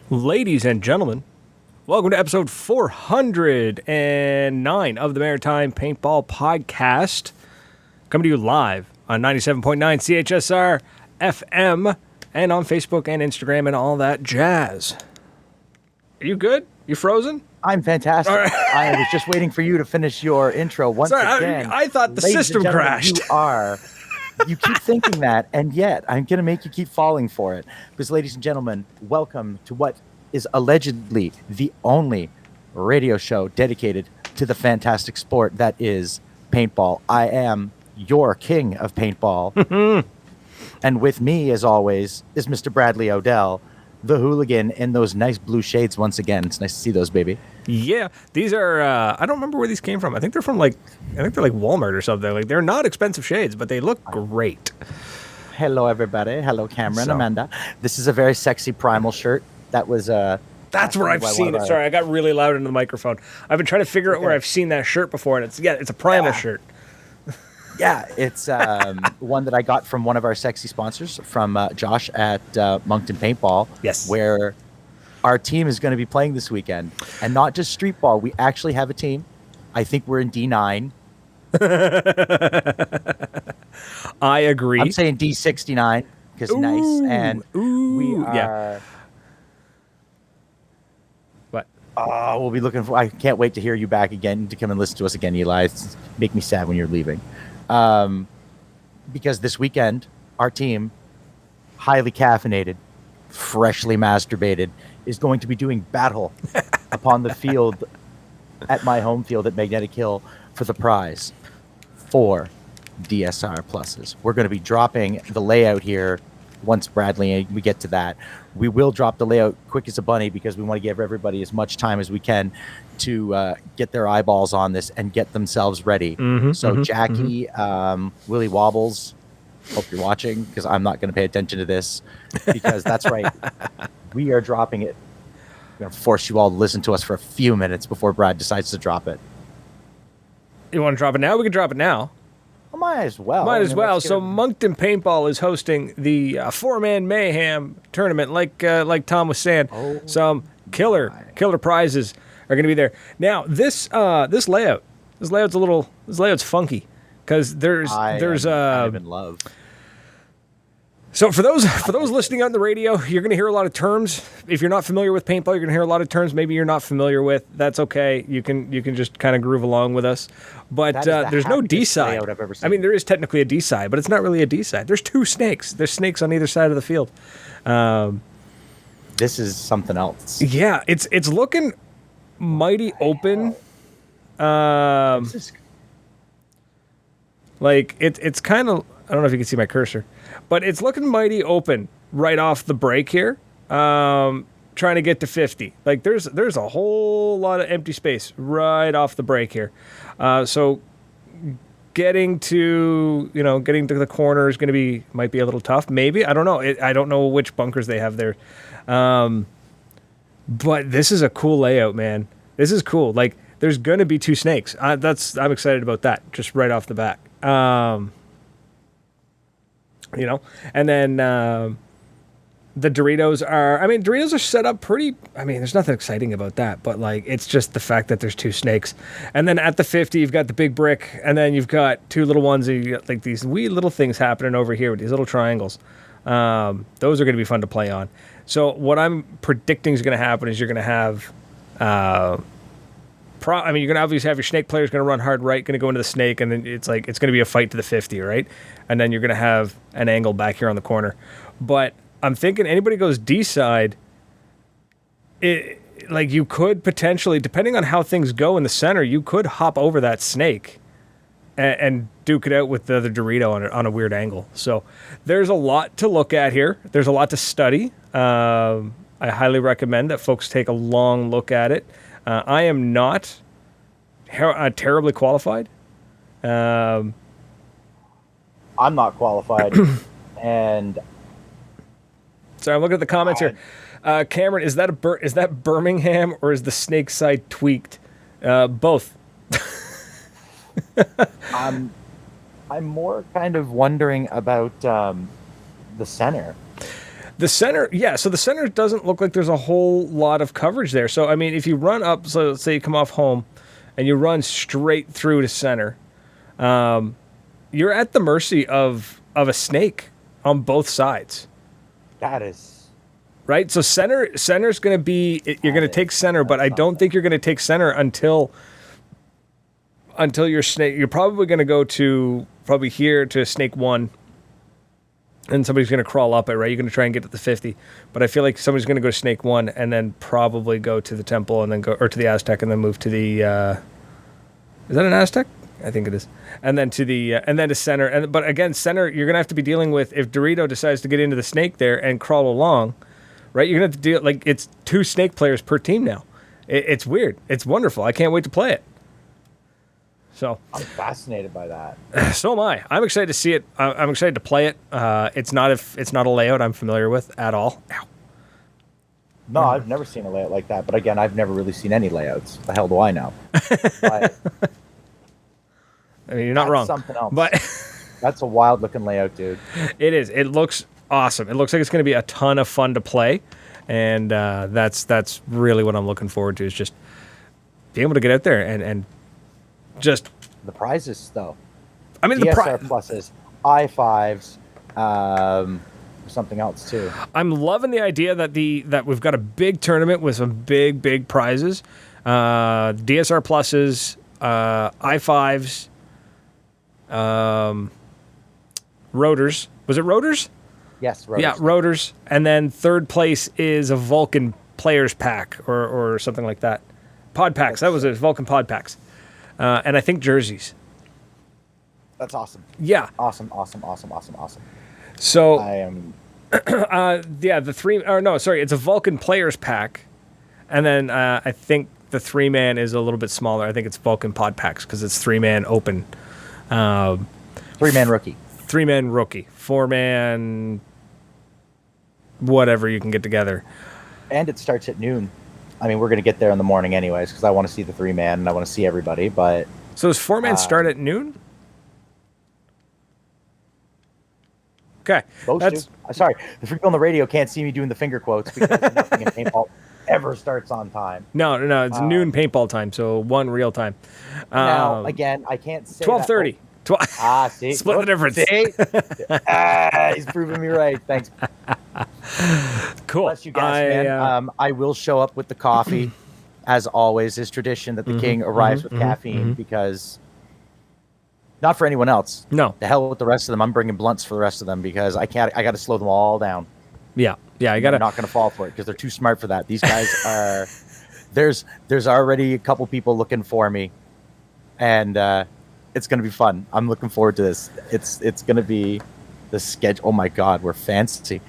Ladies and gentlemen, welcome to episode 409 of the Maritime Paintball Podcast. Coming to you live on 97.9 CHSR FM and on Facebook and Instagram and all that jazz. Are you good? You frozen? I'm fantastic. All right. I was just waiting for you to finish your intro once again. I thought the system crashed. You keep thinking that, and yet I'm going to make you keep falling for it. Because, ladies and gentlemen, welcome to what is allegedly the only radio show dedicated to the fantastic sport that is paintball. I am your king of paintball. And with me, as always, is Mr. Bradley Odell, the hooligan in those nice blue shades once again. It's nice to see those, baby. Yeah, these are, I don't remember where these came from. I think they're from Walmart or something. Like, they're not expensive shades, but they look great. Hello, everybody. Hello, Cameron, Amanda. This is a very sexy Primal shirt. That was, that's where I've seen it. Sorry, I got really loud into the microphone. I've been trying to figure out where I've seen that shirt before, and it's a Primal shirt. Yeah, it's one that I got from one of our sexy sponsors, from Josh at Moncton Paintball. Yes. Where our team is going to be playing this weekend. And not just street ball. We actually have a team. I think we're in D9. I agree. I'm saying D69 because nice. And we are... Yeah. What? We'll be looking for... I can't wait to hear you back again, to come and listen to us again, Eli. It's make me sad when you're leaving. Because this weekend, our team, highly caffeinated, freshly masturbated, is going to be doing battle upon the field at my home field at Magnetic Hill for the prize. 4 DSR pluses. We're going to be dropping the layout here once Bradley we get to that. We will drop the layout quick as a bunny because we want to give everybody as much time as we can to get their eyeballs on this and get themselves ready. Jackie, Willie Wobbles, hope you're watching because I'm not going to pay attention to this because that's right. We are dropping it. We're going to force you all to listen to us for a few minutes before Brad decides to drop it. You want to drop it now? We can drop it now. Well, might as well. So Moncton Paintball is hosting the four-man Mayhem tournament, like Tom was saying. Some killer prizes are going to be there. Now this layout's funky because I'm in love. So for those listening on the radio, you're going to hear a lot of terms. If you're not familiar with paintball, you're going to hear a lot of terms maybe you're not familiar with. That's okay. You can just kind of groove along with us. But there's no D side. I mean, there is technically a D side, but it's not really a D side. There's 2 snakes. There's snakes on either side of the field. This is something else. Yeah, it's looking mighty open. It's kind of, I don't know if you can see my cursor, but it's looking mighty open right off the break here. Trying to get to 50. Like there's a whole lot of empty space right off the break here. So getting to the corner is might be a little tough. Maybe, I don't know. I don't know which bunkers they have there. But this is a cool layout, man. This is cool. Like there's going to be 2 snakes. I'm excited about that just right off the bat. And then the Doritos are set up pretty. I mean, there's nothing exciting about that, but like it's just the fact that there's 2 snakes. And then at the 50, you've got the big brick, and then you've got 2 little ones. And you got like these wee little things happening over here with these little triangles. Those are going to be fun to play on. So what I'm predicting is going to happen is you're going to have. You're going to obviously have your snake players going to run hard right, going to go into the snake, and then it's going to be a fight to the 50, right? And then you're going to have an angle back here on the corner. But I'm thinking anybody goes D side, you could potentially, depending on how things go in the center, you could hop over that snake and duke it out with the other Dorito on a weird angle. So there's a lot to look at here. There's a lot to study. I highly recommend that folks take a long look at it. I am not terribly qualified. I'm not qualified. And sorry, I'm looking at the comments here. Cameron, is that Birmingham or is the snake side tweaked? Both. I'm more kind of wondering about the center. The center, yeah. So the center doesn't look like there's a whole lot of coverage there. So I mean, if you run up, so let's say you come off home, and you run straight through to center, you're at the mercy of a snake on both sides. That is right. So center's going to be you're going to take center, but I don't think you're going to take center until your snake. You're probably going to go to here to snake 1. And somebody's going to crawl up it, right? You're going to try and get to the 50. But I feel like somebody's going to go to snake 1 and then probably go to the temple and then or to the Aztec and then move to the, is that an Aztec? I think it is. And then and then to center. But again, center, you're going to have to be dealing with, if Dorito decides to get into the snake there and crawl along, right? You're going to have to deal, like, it's 2 snake players per team now. It's weird. It's wonderful. I can't wait to play it. So I'm fascinated by that. So am I. I'm excited to see it. I'm excited to play it. It's not a layout I'm familiar with at all. Ow. No, I've never seen a layout like that. But again, I've never really seen any layouts. The hell do I know? But I mean, you're not wrong. Something else. But that's a wild looking layout, dude. It is. It looks awesome. It looks like it's going to be a ton of fun to play, and that's really what I'm looking forward to, is just being able to get out there and just the prizes, though. I mean, DSR pluses, I5s, something else too. I'm loving the idea that we've got a big tournament with some big prizes, DSR pluses, I5s, rotors. Was it rotors? Yes, rotors. Yeah, rotors. And then third place is a Vulcan players pack or something like that. Pod packs. That was it. Vulcan pod packs. And I think jerseys. That's awesome. Yeah. Awesome. So I am. It's a Vulcan players pack, and then I think the 3-man is a little bit smaller. I think it's Vulcan pod packs because it's 3-man open. 3-man rookie. 3-man rookie. 4-man. Whatever you can get together. And it starts at noon. I mean, we're going to get there in the morning anyways, because I want to see the 3-man and I want to see everybody, but... So does 4-man start at noon? Okay. Sorry, the people on the radio can't see me doing the finger quotes because nothing in paintball ever starts on time. No, it's noon paintball time, so 1 real time. Now, again, I can't say 12:30. See? Split the difference. See? He's proving me right. Thanks. Cool. Bless you guys, man. I will show up with the coffee, as always. It's tradition that the king arrives with caffeine because, not for anyone else. No. The hell with the rest of them. I'm bringing blunts for the rest of them because I got to slow them all down. Yeah. I got to. I'm not going to fall for it because they're too smart for that. These guys are. There's already a couple people looking for me, and it's going to be fun. I'm looking forward to this. It's going to be the schedule. Oh my God, we're fancy.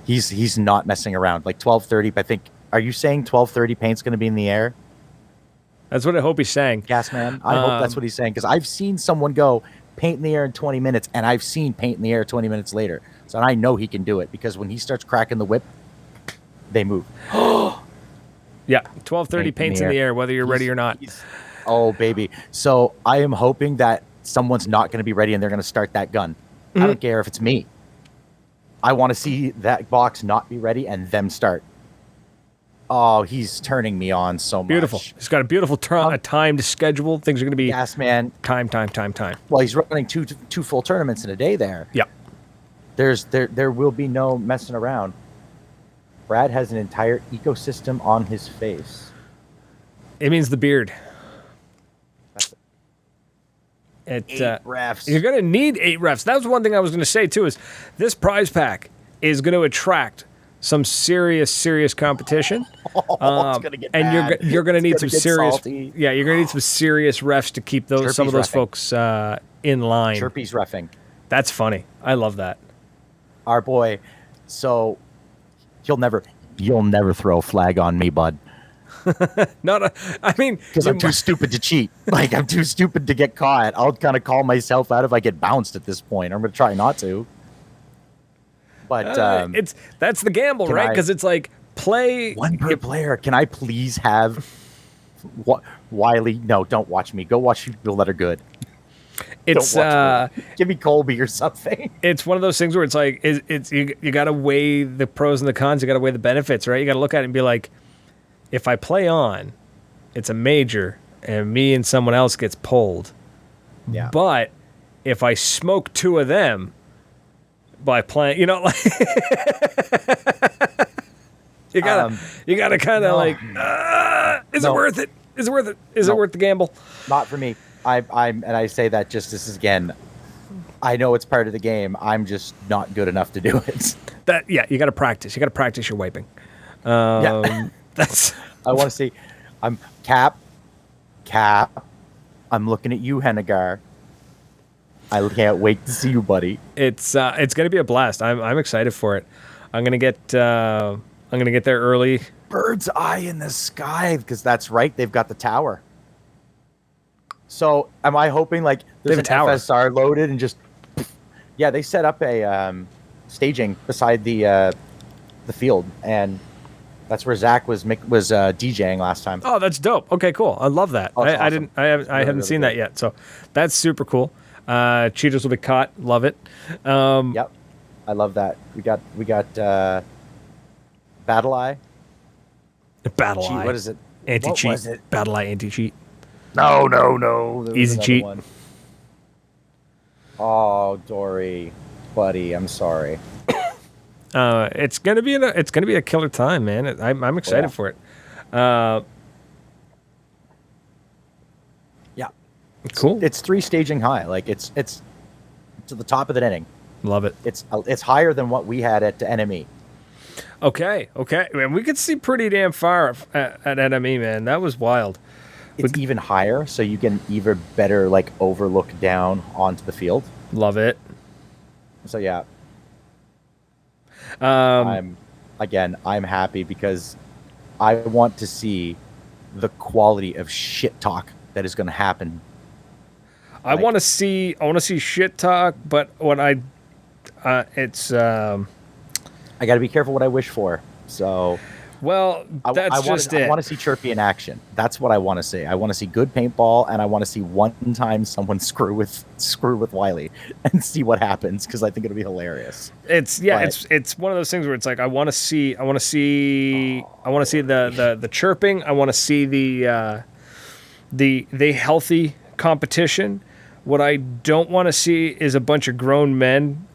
He's not messing around. Like 12:30. I think. Are you saying 12:30 paint's going to be in the air? That's what I hope he's saying. Gas man. I hope that's what he's saying because I've seen someone go paint in the air in 20 minutes, and I've seen paint in the air 20 minutes later. So I know he can do it because when he starts cracking the whip, they move. Yeah, 12:30 paint's in the air, whether you're ready or not. Oh, baby. So I am hoping that someone's not going to be ready and they're going to start that gun. I don't care if it's me. I want to see that box not be ready and them start. Oh, he's turning me on so much. Beautiful. He's got a beautiful timed schedule. Things are going to be man. Time. Well, he's running two full tournaments in a day there. Yeah. There will be no messing around. Brad has an entire ecosystem on his face. It means the beard. Eight refs. You're going to need 8 refs. That was one thing I was going to say, too, is this prize pack is going to attract some serious competition. It's gonna get bad. You're going to need some serious... salty. Yeah, you're going to need some serious refs to keep some of those folks in line. Chirpy's reffing. That's funny. I love that. Our boy. So, you'll never throw a flag on me, bud. Because I'm too stupid to cheat. Like, I'm too stupid to get caught. I'll kind of call myself out if I get bounced at this point. I'm going to try not to. But that's the gamble, right? Because it's like play one per player. Can I please have Wiley? No, don't watch me. Go watch people that are good. It's Don't watch me. Give me Colby or something. it's one of those things where it's like you got to weigh the pros and the cons. You got to weigh the benefits, right? You got to look at it and be like, if I play on, it's a major, and me and someone else gets pulled. Yeah. But if I smoke two of them by playing, you know, like you gotta kind of like, is it worth it? Is it worth it? Is it worth the gamble? Not for me. I say that just this is again. I know it's part of the game. I'm just not good enough to do it. You got to practice. You got to practice your wiping. That's. I want to see. I'm Cap. I'm looking at you, Hennigar. I can't wait to see you, buddy. It's gonna be a blast. I'm excited for it. I'm gonna get there early. Bird's eye in the sky, because that's right. They've got the tower. So am I hoping like there's an FSR loaded and just yeah, they set up a staging beside the field, and that's where Zach was DJing last time. Oh, that's dope. Okay, cool. I love that. Oh, I awesome. haven't really seen good. that yet. So that's super cool. Cheaters will be caught. Love it. Yep, I love that. We got Battle Eye. Battle Cheat, Eye. what is it? Anti-cheat. What was it? Battle Eye anti-cheat. No. There was Easy another cheat. one. Oh, Dory, buddy, I'm sorry. It's gonna be a killer time, man. I'm excited for it. Yeah, Cool. It's 3 staging high. Like it's to the top of the inning. Love it. It's higher than what we had at NME. Okay. Man, we could see pretty damn far at NME, man. That was wild. It's even higher, so you can even better like overlook down onto the field. Love it. So yeah, I'm happy because I want to see the quality of shit talk that is going to happen. I want to see shit talk, but when I got to be careful what I wish for. So, well, that's just it. I want to see Chirpy in action. That's what I want to see. I want to see good paintball, and I want to see one time someone screw with Wiley and see what happens, because I think it'll be hilarious. It's one of those things where it's like I want to see the chirping. I want to see the healthy competition. What I don't want to see is a bunch of grown men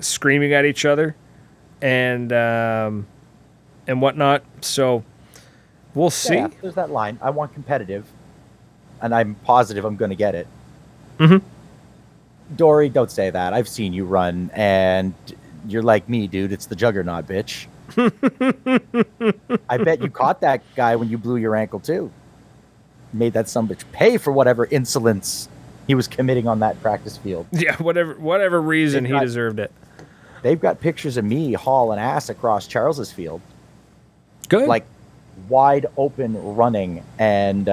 screaming at each other and whatnot. So we'll see. Yeah, there's that line. I want competitive, and I'm positive I'm going to get it. Mm-hmm. Dory, don't say that. I've seen you run, and you're like me, dude. It's the Juggernaut, bitch. I bet you caught that guy when you blew your ankle, too. Made that sumbitch pay for whatever insolence he was committing on that practice field. Yeah, whatever reason he deserved it. They've got pictures of me hauling ass across Charles's field. Good. Like, wide open running and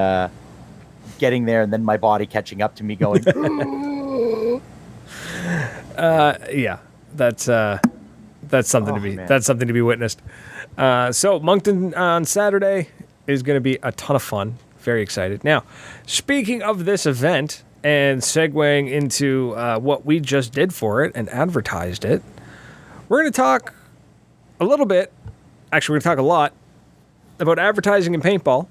getting there, and then my body catching up to me going... yeah, that's something to be man. That's something to be witnessed. So Moncton on Saturday is going to be a ton of fun. Very excited. Now, speaking of this event and segueing into what we just did for it and advertised it, we're going to talk a little bit. Actually, we're going to talk a lot about advertising in paintball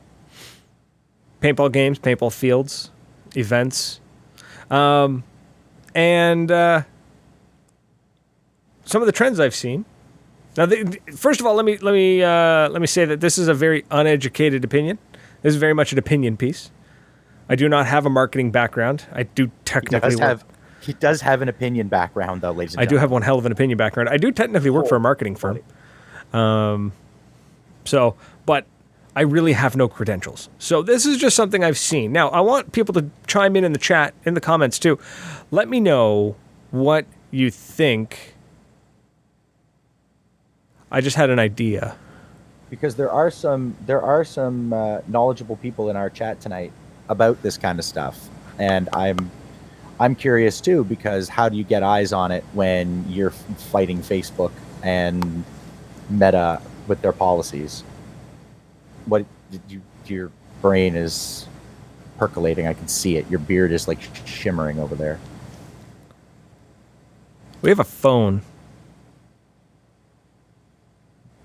games, paintball fields, events, and some of the trends I've seen. Now, first of all, let me say that this is a very uneducated opinion. This is very much an opinion piece. I do not have a marketing background. I do technically He does have an opinion background, though, ladies and I gentlemen. do have one hell of an opinion background. I do technically work for a marketing firm. But I really have no credentials. So this is just something I've seen. Now, I want people to chime in the chat, in the comments too. Let me know what you think. I just had an idea. Because there are some knowledgeable people in our chat tonight about this kind of stuff, and I'm curious too, because how do you get eyes on it when you're fighting Facebook and Meta with their policies? What your brain is percolating. I can see it. Your beard is like shimmering over there. We have a phone.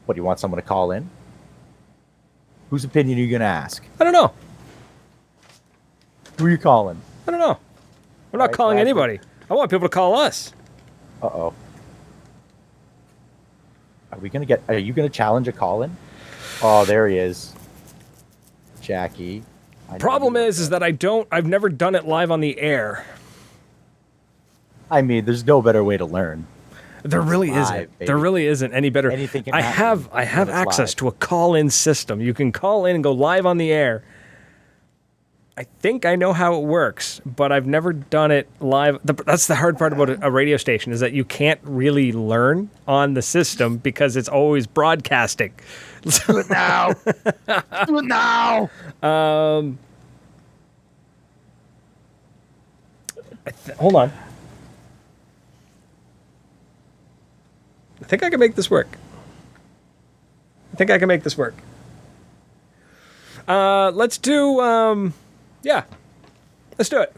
What, do you want someone to call in? Whose opinion are you going to ask? I don't know. Who are you calling? I don't know. I'm not calling anybody. I want people to call us. Uh-oh. Are you going to challenge a call-in? Oh, there he is. Jackie. Problem is that I've never done it live on the air. I mean, there's no better way to learn. There really isn't. Baby. There really isn't any better. Anything can I happen have when it's access live. to a call-in system. You can call in and go live on the air. I think I know how it works, but I've never done it live. That's the hard part about a radio station, is that you can't really learn on the system because it's always broadcasting. Do it now. Do it now. Hold on. I think I can make this work. Let's do, yeah. Let's do it.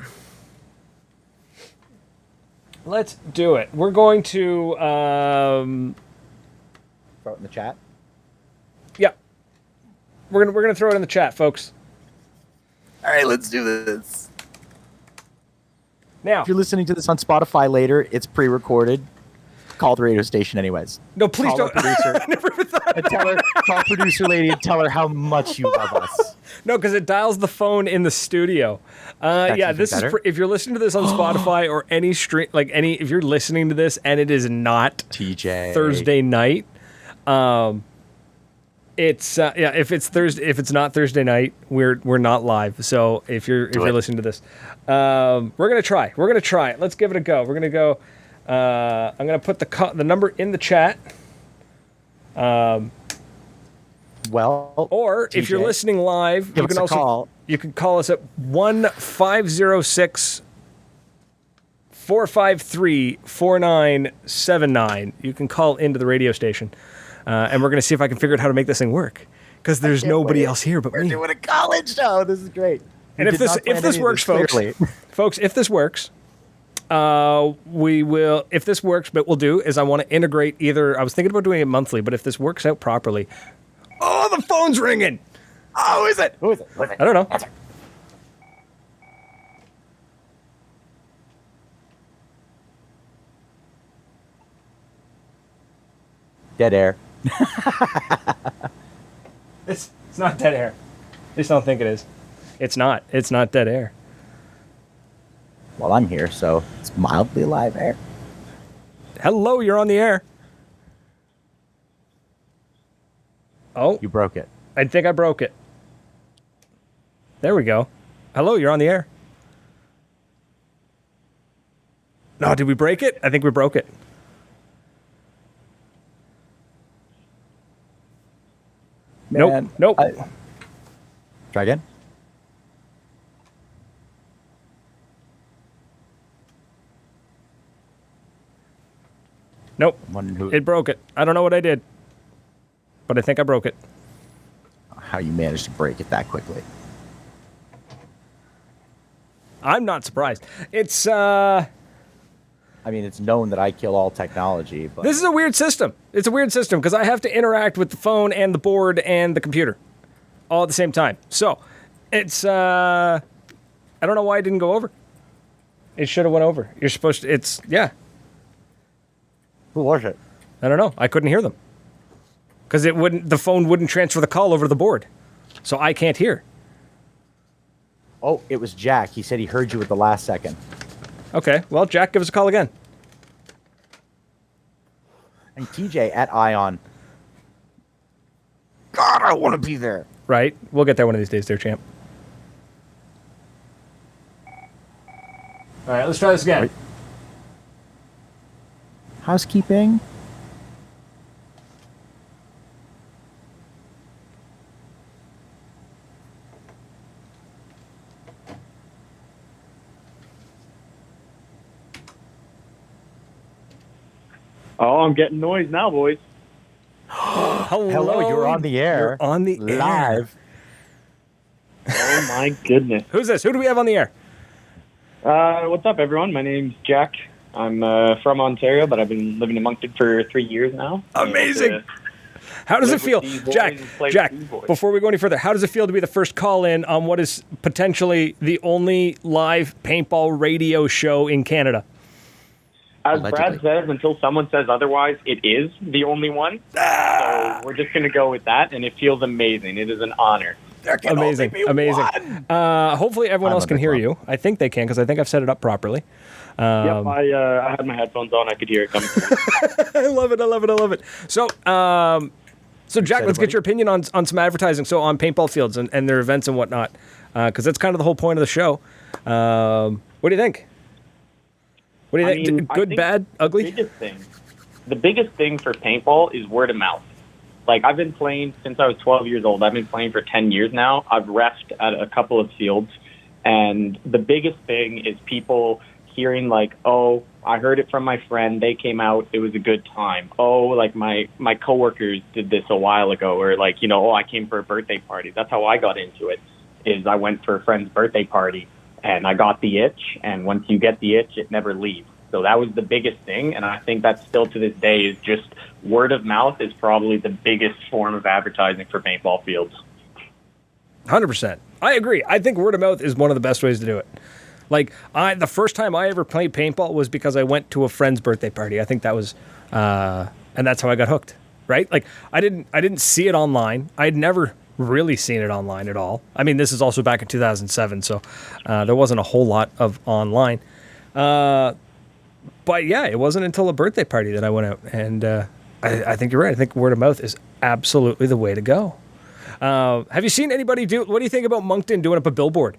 Let's do it. We're going to, Throw it in the chat. yeah. We're gonna throw it in the chat, folks. All right, let's do this. Now, If you're listening to this on Spotify later, it's pre-recorded. Call the radio station anyways. no, please Call don't. our producer. I never even thought. And call producer lady and tell her how much you love us. No, because it dials the phone in the studio. Yeah, even this is better. if you're listening to this on Spotify or any stream, if you're listening to this and it is not TJ. Thursday night, it's if it's not Thursday night, we're not live. So if you're listening to this, we're gonna try. it. Let's give it a go. We're gonna go. I'm gonna put the number in the chat. Well, Or if you're TJ, listening live, give you us can a also call. you can call us at 1-506-453-4979. You can call into the radio station, and we're going to see if I can figure out how to make this thing work, because there's nobody else here but We're me. doing a college show. This is great. And We if did not plan this any of works, folks, clearly. folks, if this works, we will. If this works, what we'll do is I want to integrate either. I was thinking about doing it monthly, but if this works out properly, oh, the phone's ringing. Oh, who is it? Who is it? I don't know. Dead air. It's not dead air. I just don't think it is. It's not. It's not dead air. Well, I'm here, so it's mildly live air. Hello, you're on the air. Oh, You broke it. I think I broke it. There we go. Hello, you're on the air. No, did we break it? I think we broke it. Man, Nope. Try again. Nope. I'm wondering It broke it. I don't know what I did, but I think I broke it. how you managed to break it that quickly. I'm not surprised. It's I mean, it's known that I kill all technology, but this is a weird system. It's a weird system because I have to interact with the phone and the board and the computer all at the same time. So it's I don't know why it didn't go over. It should have went over. You're supposed to. who was it? I don't know. I couldn't hear them because it wouldn't. The phone wouldn't transfer the call over to the board, so I can't hear. Oh, it was Jack. He said he heard you at the last second. Okay. Well, Jack, give us a call again. And TJ at Ion. God, I want to be there. Right. We'll get there one of these days, there, champ. All right. Let's try this again. Right. Housekeeping. Oh, I'm getting noise now, boys. Hello. Hello, you're on the air. You're on the air. live. Oh my goodness. Who's this? Who do we have on the air? What's up, everyone? My name's Jack. I'm from Ontario, but I've been living in Moncton for 3 years now. Amazing. How does it live feel, with these boys Jack? and play with Jack, these boys. before we go any further, how does it feel to be the first call-in on what is potentially the only live paintball radio show in Canada? As Allegedly. Brad says, until someone says otherwise, it is the only one. So we're just going to go with that, and it feels amazing. It is an honor. Amazing. Hopefully everyone I'm else on can the hear club. you. I think they can because I think I've set it up properly. Yep, I had my headphones on. I could hear it coming through. I love it. So, Jack, let's get your opinion on some advertising. So on paintball fields and their events and whatnot, because that's kind of the whole point of the show. What do you think? What do you think? I Good, think bad, ugly? The biggest thing for paintball is word of mouth. Like, I've been playing since I was 12 years old. I've been playing for 10 years now. I've refed at a couple of fields. And the biggest thing is people hearing, like, oh, I heard it from my friend. They came out. It was a good time. Oh, like, my coworkers did this a while ago. Or, like, you know, oh, I came for a birthday party. That's how I got into it, is I went for a friend's birthday party. And I got the itch. And once you get the itch, it never leaves. So that was the biggest thing, and I think that still to this day is just word of mouth is probably the biggest form of advertising for paintball fields. 100%. I agree. I think word of mouth is one of the best ways to do it. Like, the first time I ever played paintball was because I went to a friend's birthday party. I think that was, and that's how I got hooked, right? Like, I didn't see it online. I'd never really seen it online at all. I mean, this is also back in 2007, so there wasn't a whole lot of online. But yeah, it wasn't until a birthday party that I went out, and I think you're right. I think word of mouth is absolutely the way to go. Have you seen anybody do? What do you think about Moncton doing up a billboard?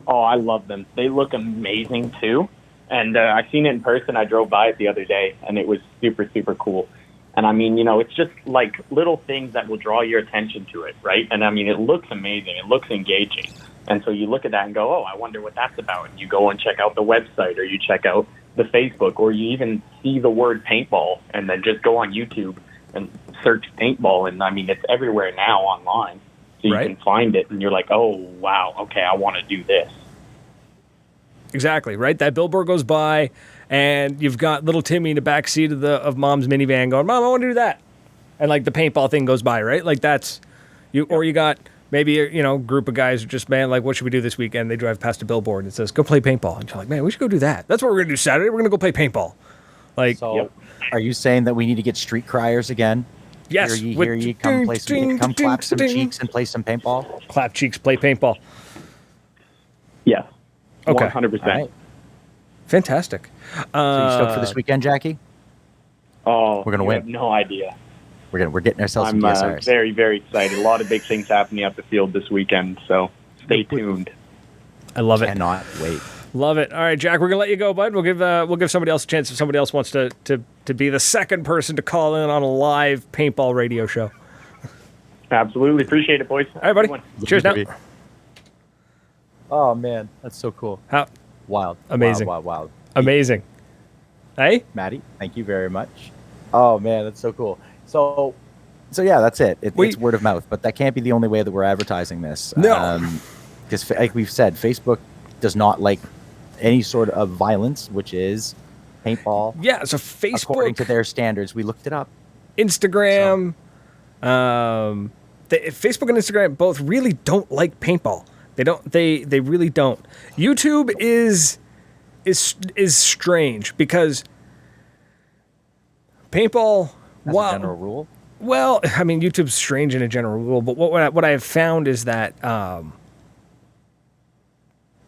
Oh, I love them. They look amazing too, and I seen it in person. I drove by it the other day, and it was super, super cool. And I mean, you know, it's just like little things that will draw your attention to it, right? And I mean, it looks amazing. It looks engaging. And so you look at that and go, oh, I wonder what that's about. And you go and check out the website, or you check out the Facebook, or you even see the word paintball and then just go on YouTube and search paintball. And I mean, it's everywhere now online. So you can find it and you're like, oh, wow, okay, I want to do this. Exactly, right? That billboard goes by and you've got little Timmy in the back seat of mom's minivan going, Mom, I want to do that. And like the paintball thing goes by, right? Like that's you, or you got maybe, you know, group of guys are just, man, like, what should we do this weekend? They drive past a billboard and it says, go play paintball. And you're like, man, we should go do that. That's what we're going to do Saturday. We're going to go play paintball. Like, So, Are you saying that we need to get street criers again? yes. Hear ye, come play some, come clap some cheeks and play some paintball? Clap cheeks, play paintball. Yeah. Okay. 100%. All right. Fantastic. So you stoked for this weekend, Jackie? Oh, We're gonna you win. have no idea. We're getting ourselves I'm some DSRs. very, very excited. A lot of big things happening at the field this weekend, so stay tuned. I love it. Cannot wait. Love it. All right, Jack, we're gonna let you go, bud. We'll give somebody else a chance if somebody else wants to be the second person to call in on a live paintball radio show. Absolutely. Appreciate it, boys. All right, buddy. Everyone. Cheers now. Oh man, that's so cool. How Wild. Amazing. Wild. amazing. Hey? Maddie, thank you very much. Oh man, that's so cool. So yeah, that's it. It's word of mouth, but that can't be the only way that we're advertising this. No. Because like we've said, Facebook does not like any sort of violence, which is paintball. Yeah, so Facebook, according to their standards, we looked it up. Instagram, Facebook and Instagram both really don't like paintball. They don't. They really don't. YouTube is strange because paintball. As a general rule. Well, I mean, YouTube's strange in a general rule, but what I have found is that how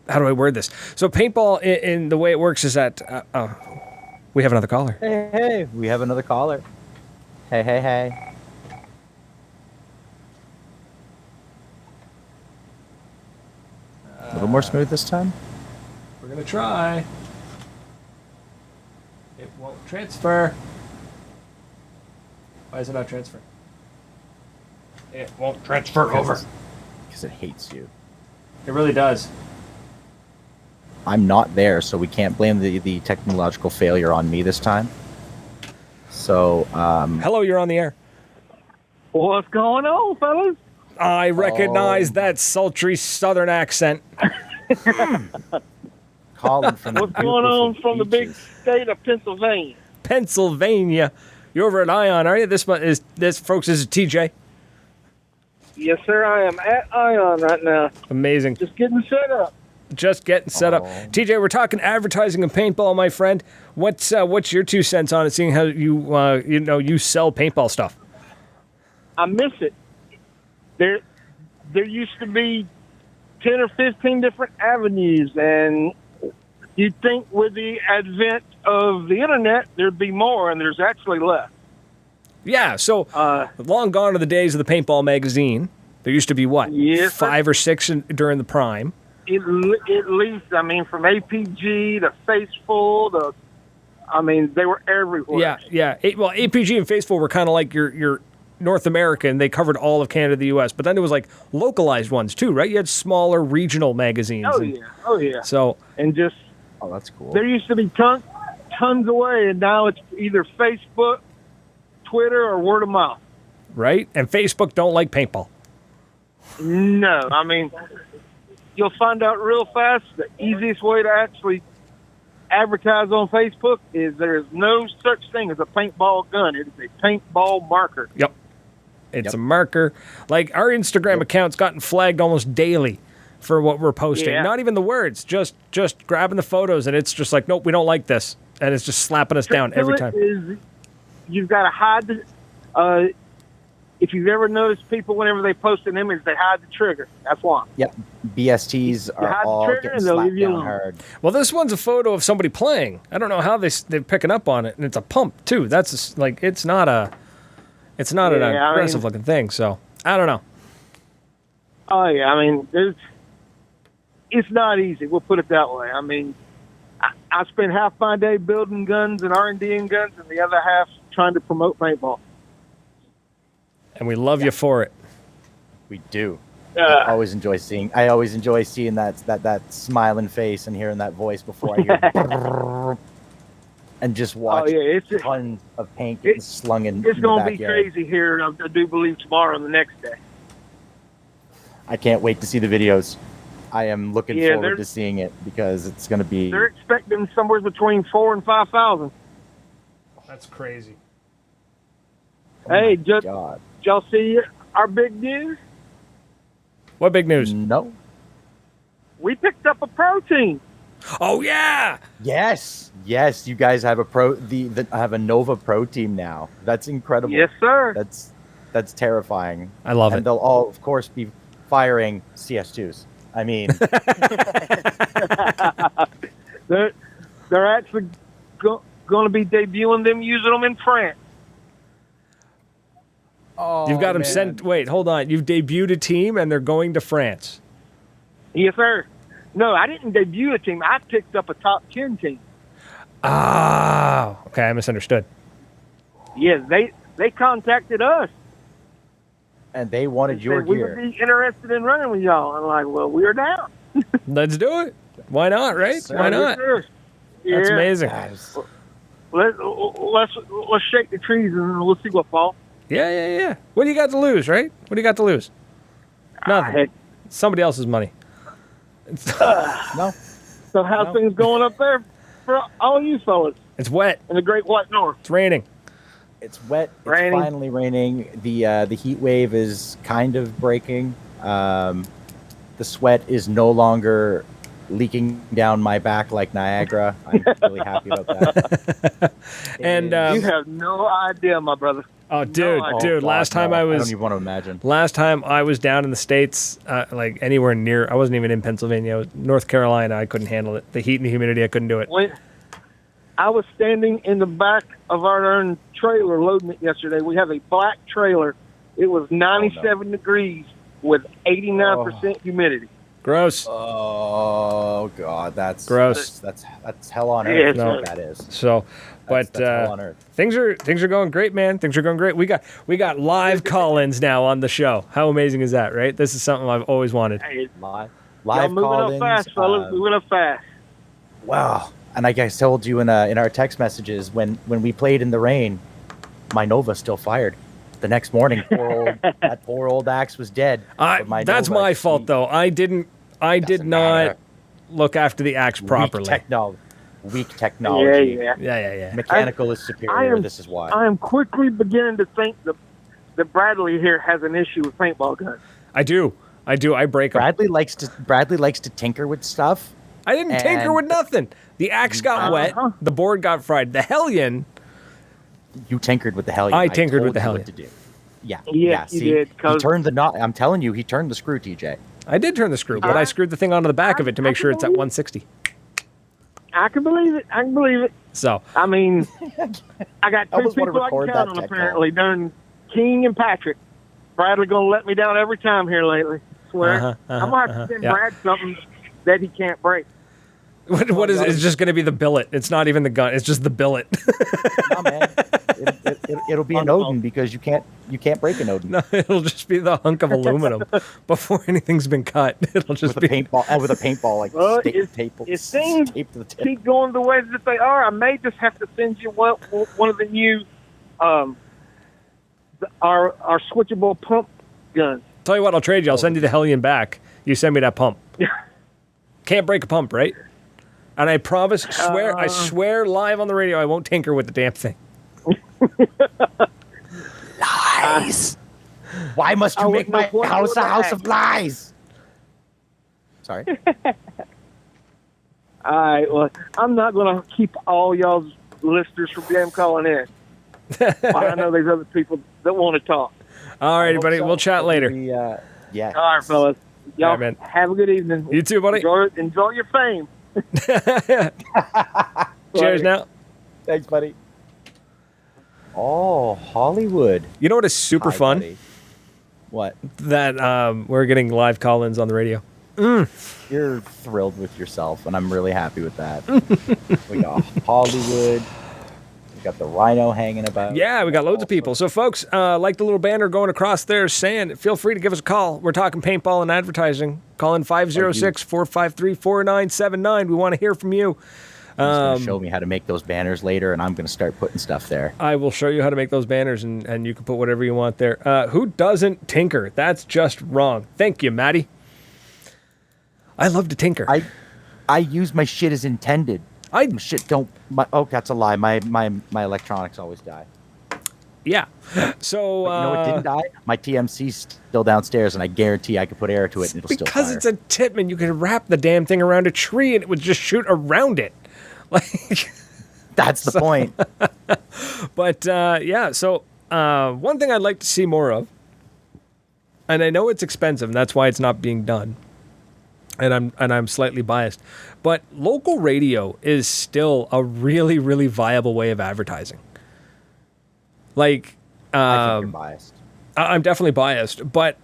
do I word this? So paintball in the way it works is that we have another caller. Hey, we have another caller. Hey. A little more smooth this time. We're gonna try. It won't transfer. Why is it not transferring? It won't transfer over. Because it hates you. It really does. I'm not there, so we can't blame the technological failure on me this time. So, Hello, you're on the air. What's going on, fellas? I recognize that sultry southern accent. Calling from What's going on from the big beaches. state of Pennsylvania? Pennsylvania. You're over at Ion, are you? This folks, this is TJ. Yes, sir. I am at Ion right now. Amazing. Just getting set up. Just getting set up. Oh. TJ, we're talking advertising and paintball, my friend. What's your 2 cents on it, seeing how you sell paintball stuff? I miss it. There used to be 10 or 15 different avenues, and you'd think with the advent of the internet, there'd be more, and there's actually less. Yeah, so long gone are the days of the paintball magazine. There used to be what? Yes, 5 or 6 during the prime. At least, I mean, from APG to Faceful they were everywhere. Yeah. APG and Faithful were kind of like your North American. They covered all of Canada, the U.S., but then there was like localized ones too, right? You had smaller regional magazines. Oh yeah. So And just Oh, that's cool. there used to be tons away, and now it's either Facebook, Twitter, or word of mouth. right, and Facebook don't like paintball. No, I mean, you'll find out real fast the easiest way to actually advertise on Facebook is there is no such thing as a paintball gun. It is a paintball marker. Yep. It's a marker. Like our Instagram account's gotten flagged almost daily for what we're posting. Yeah. Not even the words, just grabbing the photos, and it's just like, nope, we don't like this, and it's just slapping us down every time. Is you've got to hide the. If you've ever noticed people whenever they post an image, they hide the trigger. That's why. Yep. BSTs hide are the all trigger getting and they'll slapped leave you down alone. hard. Well, this one's a photo of somebody playing. I don't know how they're picking up on it, and it's a pump too. That's like it's not an aggressive looking thing. So I don't know. Oh yeah, I mean, it's not easy. We'll put it that way. I mean, I spend half my day building guns and R&D in guns, and the other half trying to promote paintball. And we love you for it. We do. I always enjoy seeing that smiling face and hearing that voice before I hear and just watch it's tons of paint getting slung in it's the going to be backyard. crazy here. I do believe tomorrow and the next day. I can't wait to see the videos. I am looking Yeah, forward to seeing it because it's going to be. They're expecting somewhere between 4,000 and 5,000. That's crazy. Hey, did God. y'all see our big news? What big news? No. We picked up a pro team. Oh yeah. Yes. You guys have have a Nova Pro team now. That's incredible. Yes, sir. That's terrifying. I love and it. they'll all, of course, be firing CS2s. I mean, They're actually going to be debuting them, using them in France. You've got them sent. Wait, hold on. You've debuted a team, and they're going to France. Yes, sir. No, I didn't debut a team. I picked up a top 10 team. Ah, okay. I misunderstood. Yes, they contacted us. and they wanted They your said, we gear. would be interested in running with y'all. I'm like, well, we're down. Let's do it. Why not? Right? Yes, sir. Why not? Yes, sir. That's Yeah. amazing. Guys, Let's shake the trees and we'll see what falls. Yeah. What do you got to lose, right? What do you got to lose? Nothing. Heck. Somebody else's money. no, So how's No. things going up there for all you fellas It's wet. in the Great White North? It's raining. it's wet. Raining. It's finally raining. The heat wave is kind of breaking. The sweat is no longer leaking down my back like Niagara. I'm really happy about that. And, You have no idea, my brother. Oh, dude, I- dude. God, Last time no, I I was don't even want to imagine. Last time I was down in the States, like anywhere near, I wasn't even in Pennsylvania. I was North Carolina. I couldn't handle it. The heat and the humidity, I couldn't do it. When I was standing in the back of our own trailer loading it yesterday, we have a black trailer. It was 97 degrees with 89% humidity. Gross. Oh God, that's Gross. That's hell on Yeah, earth. it's That's no- what that is. So, but That's hell on earth. things are going great, man. Things are going great. We got live call-ins now on the show. How amazing is that, right? This is something I've always wanted. Hey, Live y'all moving up call-ins. fast, fellas. Moving up fast. Wow. And like I told you in our text messages, when we played in the rain, my Nova still fired. The next morning, that poor old axe was dead. That's my fault, though. I did not matter. look after the axe properly. Weak technology. Yeah. Mechanical is superior. This is why. I am quickly beginning to think that Bradley here has an issue with paintball guns. I do. I break them. Bradley likes to tinker with stuff. I didn't tinker with nothing. The axe got wet. The board got fried. The Hellion. You tinkered with the Hellion. I tinkered with the told you Hellion. what to do. Yeah. Yeah, See, you did. He turned the knot. I'm telling you, he turned the screw, TJ. I did turn the screw, but I screwed the thing onto the back of it to make sure it's at 160. I can believe it. So. I mean, I got two almost wanna people I can record count that on tech apparently, done King and Patrick. Bradley going to let me down every time here lately. Swear. I'm going to have to send Brad something that he can't break. What is it? It's just going to be the billet. It's not even the gun. It's just the billet. No, man. It'll be an Odin because you can't break an Odin. No, it'll just be the hunk of aluminum before anything's been cut. It'll just with a paintball like if things taped to the tip. keep going the way that they are, I may just have to send you one of the new our switchable pump guns. Tell you what, I'll trade you. I'll send you the Hellion back. You send me that pump. Can't break a pump, right? And I promise, I swear live on the radio, I won't tinker with the damn thing. Lies. Why must you make my house a house of lies? Sorry. All right, well, I'm not going to keep all y'all's listeners from damn calling in. I know there's other people that want to talk. All right, buddy. We'll chat later. Yeah. All right, fellas. Y'all man. have a good evening. You too, buddy. Enjoy your fame. Cheers now. Thanks, buddy. Oh, Hollywood. You know what is super fun? Buddy. What? That we're getting live call-ins on the radio. You're thrilled with yourself, and I'm really happy with that. We got Hollywood. We got the Rhino hanging about. Yeah, we got loads of people. So, folks, like the little banner going across there saying, feel free to give us a call. We're talking paintball and advertising. Call in 506-453-4979. We want to hear from you. He's going to show me how to make those banners later, and I'm going to start putting stuff there. I will show you how to make those banners, and you can put whatever you want there. Who doesn't tinker? That's just wrong. Thank you, Maddie. I love to tinker. I use my shit as intended. That's a lie. My electronics always die. Yeah. So But you know what didn't die? My TMC's still downstairs, and I guarantee I could put air to it, and it'll still fire. Because it's a Titman, you could wrap the damn thing around a tree, and it would just shoot around it. Like, that's the point. But yeah. So one thing I'd like to see more of, and I know it's expensive, and that's why it's not being done. And I'm slightly biased, but local radio is still a really, really viable way of advertising. Like, I think you're biased. I'm definitely biased, but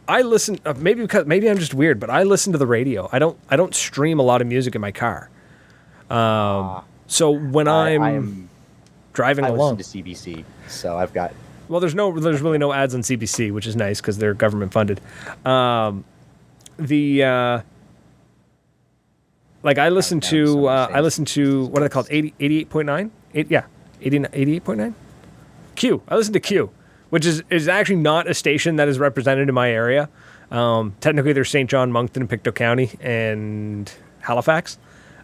I listen. Maybe I'm just weird, but I listen to the radio. I don't stream a lot of music in my car. So when I'm driving along, I listen to CBC, so I've got. Well, there's really no ads on CBC, which is nice because they're government funded. Like I listen to what are they called? 88.9? 88.9? Q. I listen to Q, which is actually not a station that is represented in my area. Technically, there's St. John, Moncton, Pictou County, and Halifax,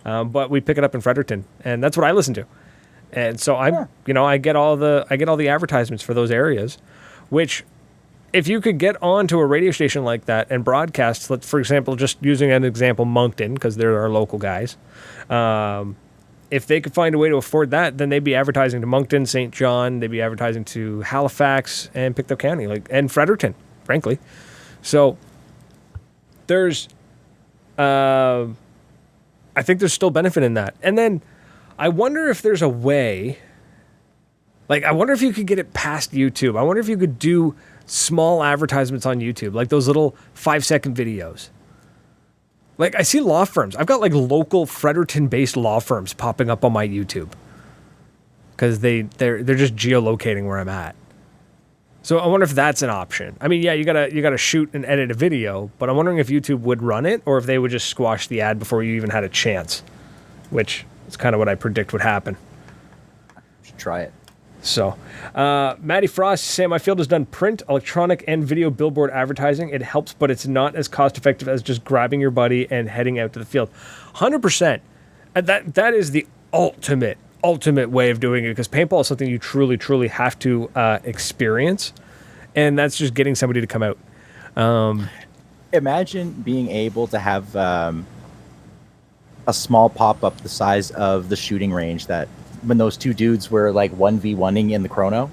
but we pick it up in Fredericton, and that's what I listen to. And so I get all the advertisements for those areas, which if you could get onto a radio station like that and broadcast, for example, just using an example, Moncton, because they're our local guys. If they could find a way to afford that, then they'd be advertising to Moncton, St. John, they'd be advertising to Halifax and Pictou County, and Fredericton, frankly. So there's, I think there's still benefit in that. And then I wonder if there's a way, I wonder if you could get it past YouTube. I wonder if you could do small advertisements on YouTube, like those little 5-second videos. I see law firms. I've got local Fredericton-based law firms popping up on my YouTube because they're just geolocating where I'm at. So I wonder if that's an option. I mean, yeah, you gotta shoot and edit a video, but I'm wondering if YouTube would run it or if they would just squash the ad before you even had a chance, which is kind of what I predict would happen. Should try it. So, Maddie Frost saying my field has done print, electronic, and video billboard advertising. It helps, but it's not as cost effective as just grabbing your buddy and heading out to the field. 100%. And that is the ultimate way of doing it, because paintball is something you truly have to experience, and that's just getting somebody to come out. Imagine being able to have a small pop-up the size of the shooting range that when those two dudes were like 1v1ing in the chrono.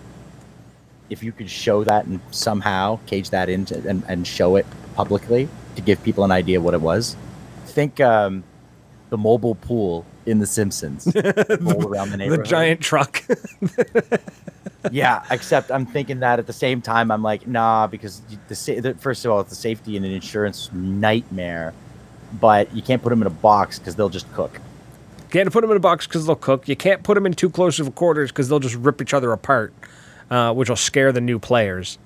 If you could show that and somehow cage that into and show it publicly to give people an idea what it was. Think the mobile pool in The Simpsons. Roll around the neighborhood. The giant truck. Yeah, except I'm thinking that at the same time, I'm like, nah, because first of all, it's a safety and an insurance nightmare, but you can't put them in a box because they'll just cook. Can't put them in a box because they'll cook. You can't put them in too close of quarters because they'll just rip each other apart, which will scare the new players.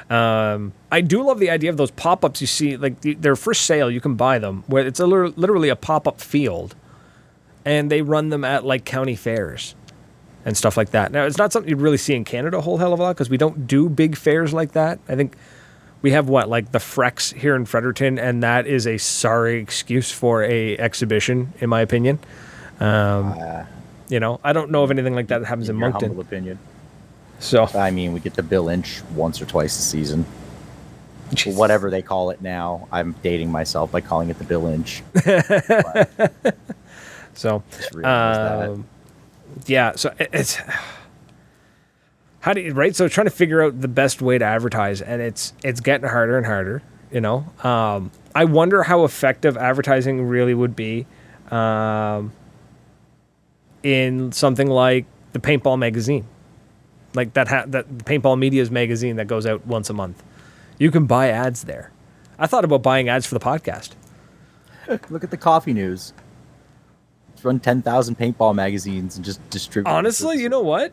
I do love the idea of those pop-ups you see. Like they're for sale. You can buy them, where it's literally a pop-up field, and they run them at like county fairs and stuff like that. Now, it's not something you really see in Canada a whole hell of a lot because we don't do big fairs like that. I think we have like the Frex here in Fredericton, and that is a sorry excuse for a exhibition, in my opinion. I don't know of anything like that happens in Moncton. Humble opinion. So I mean, we get the Bill Inch once or twice a season. Jesus. Whatever they call it now. I'm dating myself by calling it the Bill Inch. So, yeah. So it's how do you right? So trying to figure out the best way to advertise, and it's getting harder and harder. I wonder how effective advertising really would be. In something like the Paintball magazine, like that Paintball Media's magazine that goes out once a month. You can buy ads there. I thought about buying ads for the podcast. Look at the coffee news. Let's run 10,000 paintball magazines and just distribute. Honestly, you know what?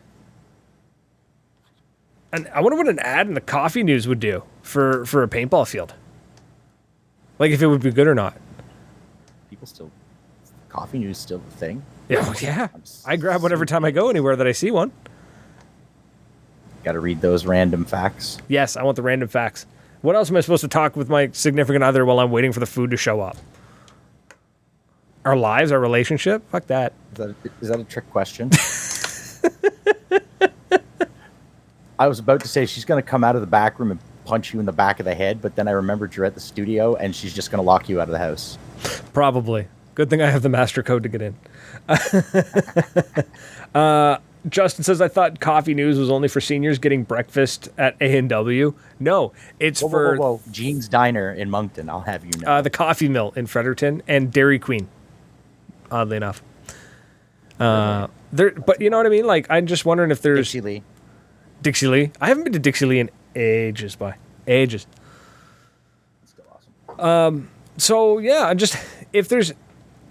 And I wonder what an ad in the coffee news would do for a paintball field. Like if it would be good or not. Coffee news still a thing? Yeah. I grab one every time I go anywhere that I see one. Got to read those random facts. Yes, I want the random facts. What else am I supposed to talk with my significant other while I'm waiting for the food to show up? Our lives, our relationship? Fuck that. Is that a trick question? I was about to say she's going to come out of the back room and punch you in the back of the head, but then I remembered you're at the studio and she's just going to lock you out of the house. Probably. Good thing I have the master code to get in. Justin says, I thought coffee news was only for seniors getting breakfast at A&W. No, it's for Gene's Diner in Moncton, I'll have you know. The Coffee Mill in Fredericton and Dairy Queen, oddly enough. But you know what I mean? Like, I'm just wondering if there's... Dixie Lee. I haven't been to Dixie Lee in ages, ages. That's still awesome. So, yeah,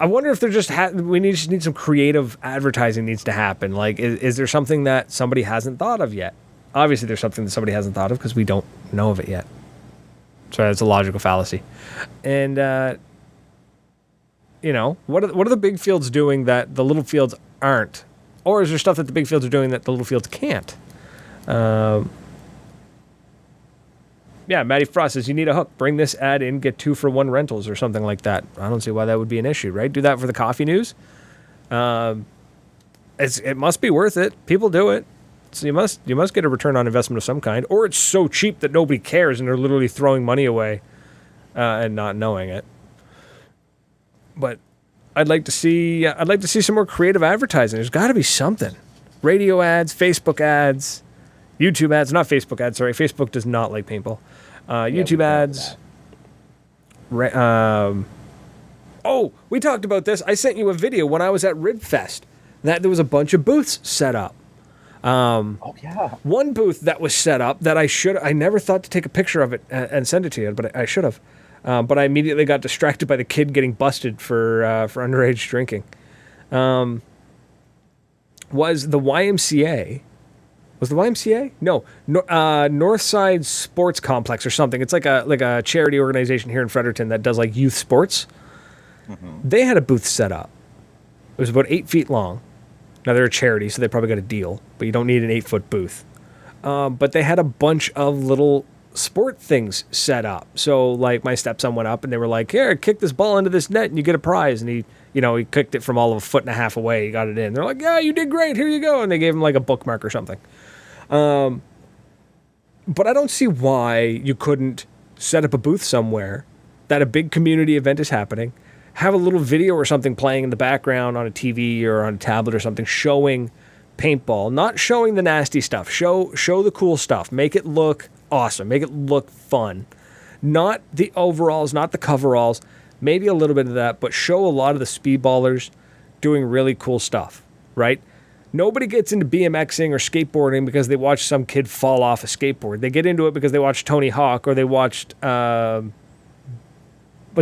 I wonder if there's we need some creative advertising needs to happen. Like, is there something that somebody hasn't thought of yet? Obviously, there's something that somebody hasn't thought of because we don't know of it yet. So that's a logical fallacy. And, what are the big fields doing that the little fields aren't? Or is there stuff that the big fields are doing that the little fields can't? Yeah, Matty Frost says, you need a hook. Bring this ad in, get 2-for-1 rentals or something like that. I don't see why that would be an issue, right? Do that for the coffee news. It must be worth it. People do it. So you must get a return on investment of some kind. Or it's so cheap that nobody cares and they're literally throwing money away and not knowing it. But I'd like to see some more creative advertising. There's got to be something. Radio ads, Facebook ads, YouTube ads, not Facebook ads, sorry. Facebook does not like paintball. YouTube ads. We talked about this. I sent you a video when I was at Ribfest that there was a bunch of booths set up. One booth that was set up that I never thought to take a picture of it and send it to you, but I should have. But I immediately got distracted by the kid getting busted for underage drinking. Was the YMCA... Was the YMCA? No, Northside Sports Complex or something. It's like a charity organization here in Fredericton that does like youth sports. Mm-hmm. They had a booth set up. It was about 8 feet long, Now they're a charity, so they probably got a deal, but you don't need an 8-foot booth. But they had a bunch of little sport things set up. So like my stepson went up and they were like, here, kick this ball into this net and you get a prize. And he kicked it from all of a 1.5 feet away. He got it in. They're like, yeah, you did great. Here you go. And they gave him like a bookmark or something. But I don't see why you couldn't set up a booth somewhere that a big community event is happening, have a little video or something playing in the background on a TV or on a tablet or something showing paintball, not showing the nasty stuff. Show the cool stuff. Make it look awesome. Make it look fun. Not the overalls, not the coveralls. Maybe a little bit of that, but show a lot of the speedballers doing really cool stuff, right? Nobody gets into BMXing or skateboarding because they watch some kid fall off a skateboard. They get into it because they watched Tony Hawk or they watched, what's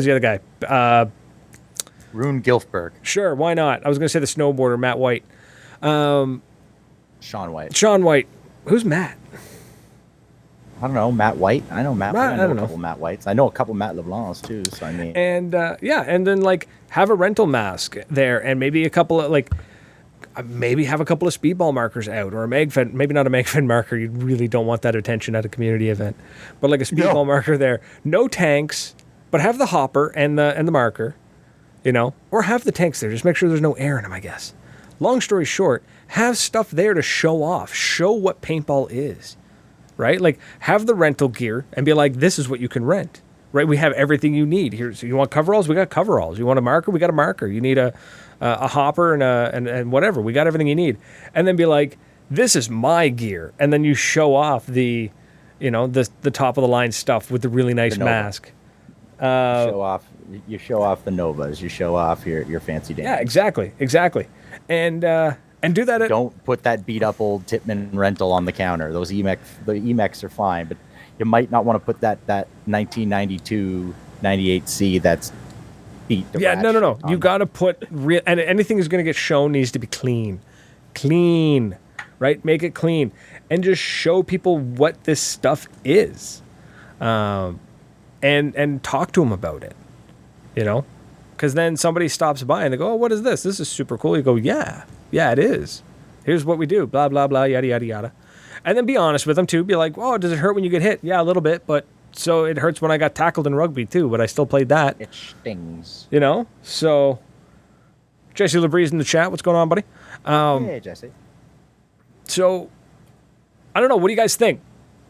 the other guy? Rune Gilfberg. Sure, why not? I was going to say the snowboarder, Matt White. Shaun White. Shaun White. Who's Matt? I don't know, Matt White. I know Matt White. I know a know. couple Matt Whites. I know a couple Matt LeBlancs too. So I mean, and and then like have a rental mask there, and maybe a couple of maybe have a couple of speedball markers out, or a magfed. Maybe not a magfed marker. You really don't want that attention at a community event, but like a speedball marker there. No tanks, but have the hopper and the marker, or have the tanks there. Just make sure there's no air in them, I guess. Long story short, have stuff there to show off. Show what paintball is. Right? Like, have the rental gear and be like, this is what you can rent. Right? We have everything you need. Here, so you want coveralls? We got coveralls. You want a marker? We got a marker. You need a hopper and whatever. We got everything you need. And then be like, this is my gear. And then you show off the top of the line stuff with the really nice mask. You show off the Novas. You show off your fancy dance. Yeah, exactly. And do that. Don't put that beat up old Tippmann rental on the counter. Those the Emex are fine, but you might not want to put that 1992 98C that's beat. Yeah, no. You got to put real, and anything is going to get shown needs to be clean, right? Make it clean, and just show people what this stuff is, and talk to them about it, because then somebody stops by and they go, "Oh, what is this? This is super cool." You go, "Yeah, it is. Here's what we do, blah, blah, blah, yada, yada, yada." And then be honest with them, too. Be like, "Oh, does it hurt when you get hit?" "Yeah, a little bit, but so it hurts when I got tackled in rugby, too, but I still played that." It stings. So Jesse Labree's in the chat. What's going on, buddy? Hey, Jesse. So, I don't know. What do you guys think?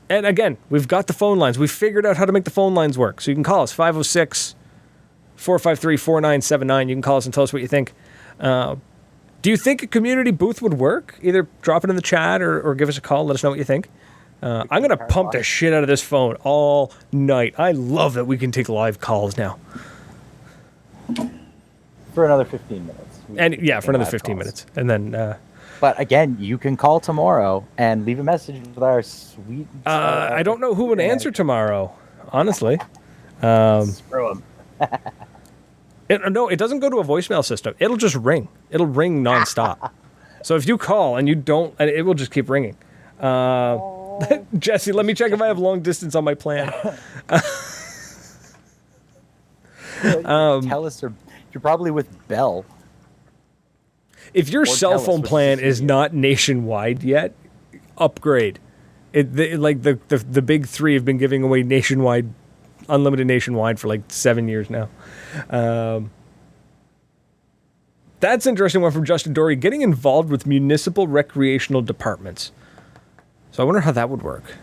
And again, we've got the phone lines. We've figured out how to make the phone lines work. So you can call us, 506-453-4979. You can call us and tell us what you think. Do you think a community booth would work? Either drop it in the chat or give us a call. Let us know what you think. I'm going to pump the shit out of this phone all night. I love that we can take live calls now. For another 15 minutes. For another 15 minutes. And then... but again, you can call tomorrow and leave a message with our sweet... I don't know who would answer tomorrow, honestly. Screw them. No, it doesn't go to a voicemail system. It'll just ring. It'll ring nonstop. So if you call and you don't, it will just keep ringing. Jesse, let me check if I have long distance on my plan. Tell us, you're probably with Bell. If your cell phone plan is not nationwide yet, upgrade. The big three have been giving away unlimited nationwide for like 7 years now. That's an interesting one from Justin Dory. Getting involved with municipal recreational departments. So I wonder how that would work.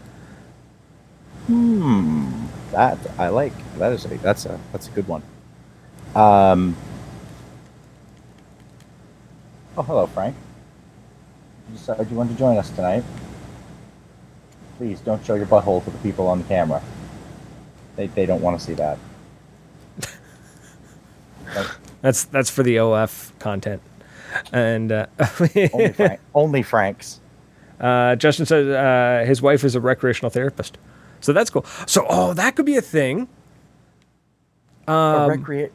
That I like. That's a good one. Oh, hello, Frank. You decided you want to join us tonight. Please don't show your butthole to the people on the camera. They don't want to see that. That's for the OF content, and only Frank's. Justin says his wife is a recreational therapist, so that's cool. So that could be a thing. You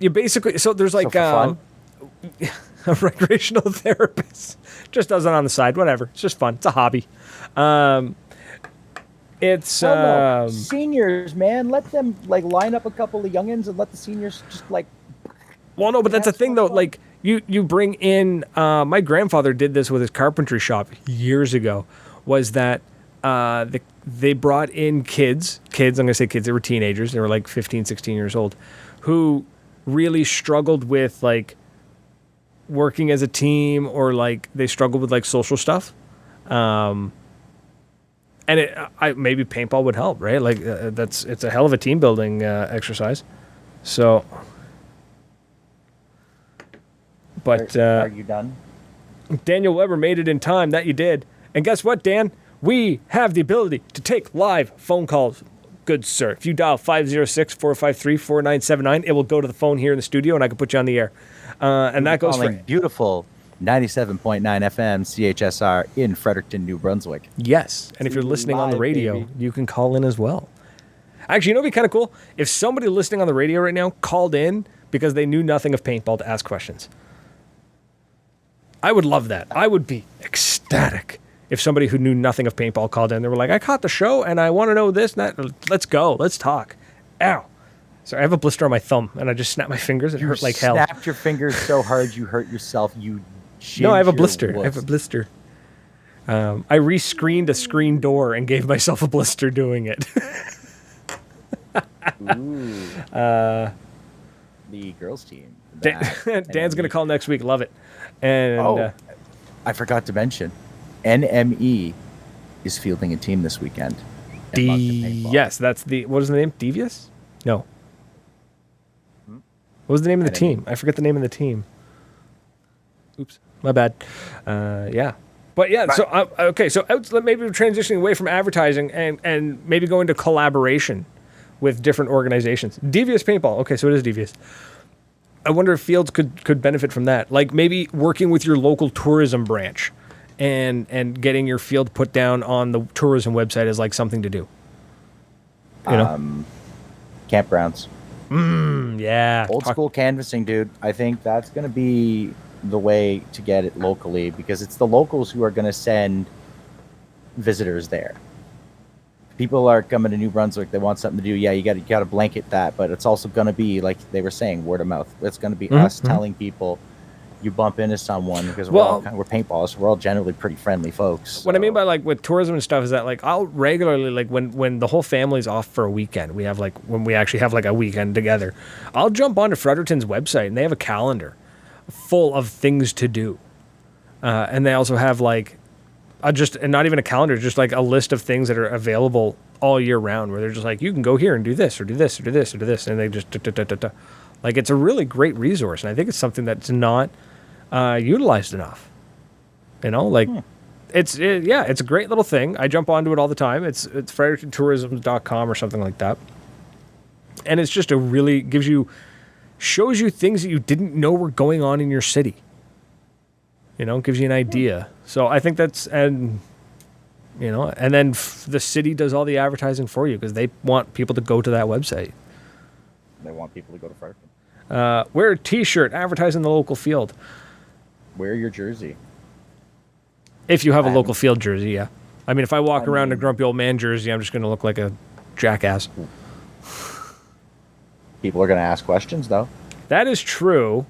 basically there's like fun? a recreational therapist just does it on the side. Whatever, it's just fun. It's a hobby. It's seniors, man. Let them line up a couple of youngins and let the seniors just like. Well, no, but that's the thing though. Like you bring in. My grandfather did this with his carpentry shop years ago. Was that they brought in kids? I'm going to say kids. They were teenagers. They were like 15, 16 years old, who really struggled with like working as a team, or like they struggled with like social stuff. And maybe paintball would help, right? Like it's a hell of a team building exercise. So, but Are you done? Daniel Weber made it in time. That you did. And guess what, Dan? We have the ability to take live phone calls. Good sir. If you dial 506-453-4979, it will go to the phone here in the studio, and I can put you on the air. And that goes for beautiful 97.9 FM CHSR in Fredericton, New Brunswick. Yes. And if you're listening on the Live, radio, baby. you can call in as well. Actually, you know what'd be kind of cool? If somebody listening on the radio right now called in because they knew nothing of paintball to ask questions. I would love that. I would be ecstatic if somebody who knew nothing of paintball called in. They were like, I caught the show and I want to know this and that. Let's go. Let's talk. Ow. Sorry, I have a blister on my thumb and I just snapped my fingers. It hurt like hell. You snapped your fingers so hard you hurt yourself. No, I have a blister. I have a blister. I rescreened a screen door and gave myself a blister doing it. Ooh. The girls team. Dan's going to call next week. Love it. And I forgot to mention, NME is fielding a team this weekend. Yes, that's what is the name? Devious? No. What was the name of the team? I forget the name of the team. Oops, my bad. Yeah. But yeah, so okay, so maybe we're transitioning away from advertising and maybe going to collaboration with different organizations. Devious Paintball. Okay, so it is Devious. I wonder if fields could benefit from that. Like maybe working with your local tourism branch and getting your field put down on the tourism website is like something to do. You know? Campgrounds. Yeah. Old school canvassing, dude. I think that's going to be the way to get it locally, because it's the locals who are going to send visitors there. People are coming to New Brunswick. They want something to do. Yeah, you got to blanket that, but it's also going to be, like they were saying, word of mouth. It's going to be us telling people. You bump into someone because we're paintballers. So we're all generally pretty friendly folks. So. What I mean by like with tourism and stuff is that like I'll regularly, like when the whole family's off for a weekend, we have like when we actually have like a weekend together, I'll jump onto Fredericton's website and they have a calendar full of things to do, and they also have like and not even a calendar, just like a list of things that are available all year round, where they're just like, you can go here and do this or do this or do this or do this, and they just like it's a really great resource, and I think it's something that's not utilized enough. You know, like it's a great little thing. I jump onto it all the time. It's frederictontourism.com or something like that, and it's just shows you things that you didn't know were going on in your city. You know, gives you an idea. So I think and then the city does all the advertising for you because they want people to go to that website. They want people to go to Fredericton. Wear a T-shirt, advertise in the local field. Wear your jersey. If you have a local field jersey, yeah. I mean, if I walk around in a grumpy old man jersey, I'm just going to look like a jackass. People are going to ask questions, though. That is true.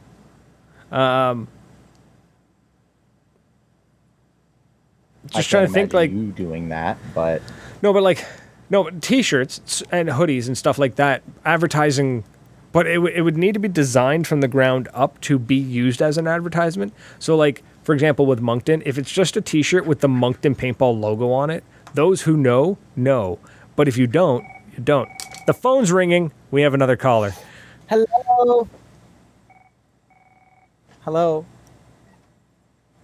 Just trying to think like you doing that, but T-shirts and hoodies and stuff like that, advertising, but it would need to be designed from the ground up to be used as an advertisement. So like, for example, with Moncton, if it's just a T-shirt with the Moncton Paintball logo on it, those who know. But if you don't, you don't. The phone's ringing. We have another caller. Hello. Hello.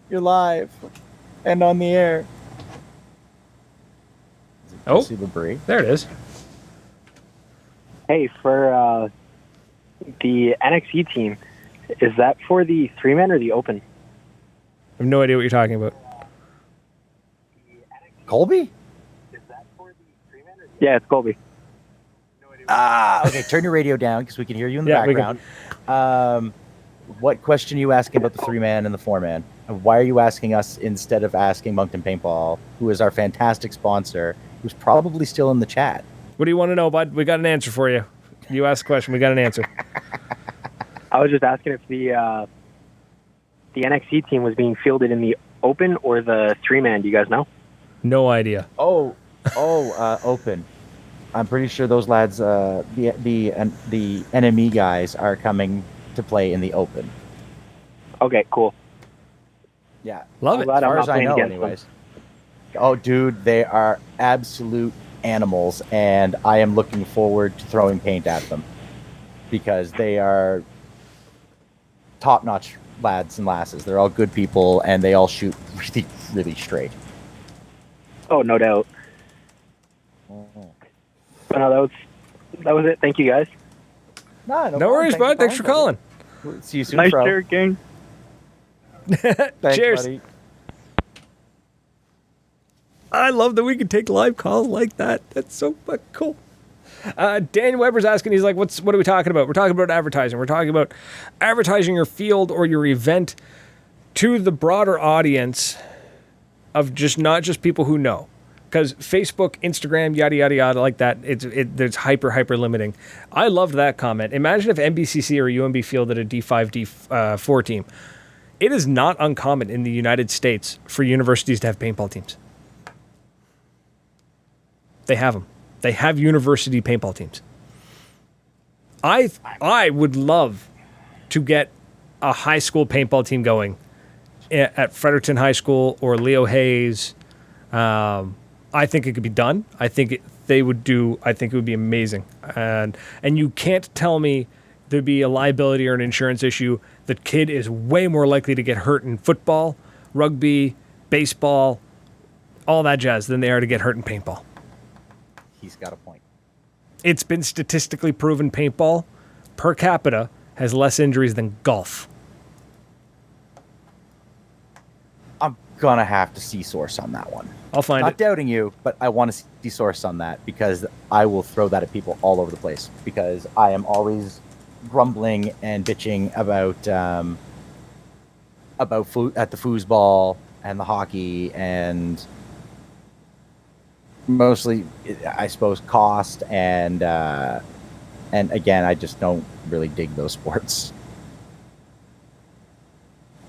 You're live and on the air. Oh, Labrie? There it is. Hey, for the NXE team, is that for the 3-man or the open? I have no idea what you're talking about. Colby? Yeah, it's Colby. Okay, turn your radio down because we can hear you in the background. What question are you asking about the 3-man and the 4-man? And why are you asking us instead of asking Moncton Paintball, who is our fantastic sponsor, who's probably still in the chat? What do you want to know, bud? We got an answer for you. You asked a question, we got an answer. I was just asking if the the NXT team was being fielded in the open or the 3-man? Do you guys know? No idea. Open. I'm pretty sure those lads, the enemy guys, are coming to play in the open. Okay, cool. Yeah, Love I'm it. glad as I'm far not as I playing know, against anyways. Oh, dude, they are absolute animals, and I am looking forward to throwing paint at them because they are top-notch lads and lasses. They're all good people, and they all shoot really, really straight. Oh, no doubt. But no, that was it. Thank you, guys. No worries, bud. Thanks for calling. See you soon, Nice bro. shirt, gang. Thanks, Cheers. buddy. I love that we can take live calls like that. That's so fucking cool. Dan Weber's asking, he's like, what are we talking about? We're talking about advertising. We're talking about advertising your field or your event to the broader audience of not just people who know. Because Facebook, Instagram, yada, yada, yada, like that, it's hyper limiting. I loved that comment. Imagine if NBCC or UMB fielded a D5, D4 team. It is not uncommon in the United States for universities to have paintball teams. They have them. They have university paintball teams. I would love to get a high school paintball team going at Fredericton High School or Leo Hayes. I think it could be done. I think it would be amazing. And you can't tell me there'd be a liability or an insurance issue. The kid is way more likely to get hurt in football, rugby, baseball, all that jazz than they are to get hurt in paintball. He's got a point. It's been statistically proven paintball per capita has less injuries than golf. I'm gonna have to see source on that one. I'll find Not it. doubting you, but I want to see source on that because I will throw that at people all over the place because I am always grumbling and bitching about at the foosball and the hockey and mostly, I suppose, cost and again, I just don't really dig those sports.